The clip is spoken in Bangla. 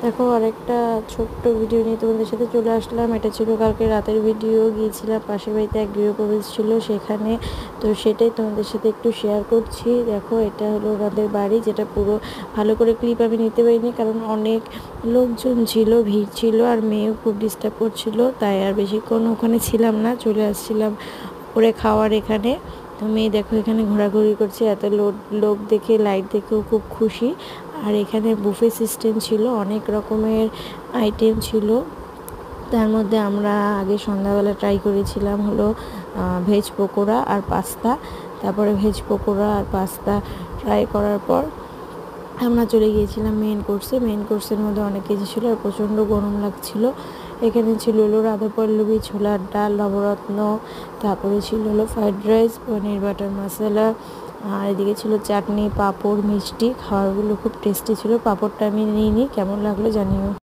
দেখো আরেকটা ছোট্ট ভিডিও নিয়ে তোমাদের সাথে চলে আসলাম। এটা ছিল কালকে রাতের ভিডিও। গিয়েছিলাম পাশের বাড়িতে, এক গৃহপ্রবেশ ছিল সেখানে, তো সেটাই তোমাদের সাথে একটু শেয়ার করছি। দেখো এটা হলো ওনাদের বাড়ি, যেটা পুরো ভালো করে ক্লিপ আমি নিতে পারিনি, কারণ অনেক লোকজন ছিল, ভিড় ছিল, আর মেয়েও খুব ডিস্টার্ব করছিল, তাই আর বেশিক্ষণ ওখানে ছিলাম না, চলে আসছিলাম করে খাওয়ার এখানে। তো মেয়ে দেখো এখানে ঘোরাঘুরি করছে, এত লোক দেখে, লাইট দেখেও খুব খুশি। আর এখানে বুফে সিস্টেম ছিল, অনেক রকমের আইটেম ছিল। তার মধ্যে আমরা আগে সন্ধ্যাবেলা ট্রাই করেছিলাম হলো ভেজ পকোড়া আর পাস্তা। তারপরে ভেজ পকোড়া আর পাস্তা ট্রাই করার পর আমরা চলে গিয়েছিলাম মেন কোর্সের মধ্যে অনেক কিছু ছিল, আর প্রচণ্ড গরম লাগছিল। এখানে ছিল হলো রাধা পল্লবী, ছোলার ডাল, নবরত্ন, তারপরে ছিল হলো ফ্রাইড রাইস, পনির বাটার মশলা, আর এদিকে ছিল চাটনি, পাঁপড়, মিষ্টি। খাবারগুলো খুব টেস্টি ছিল। পাঁপড়টা আমি নিইনি, কেমন লাগলো জানিও।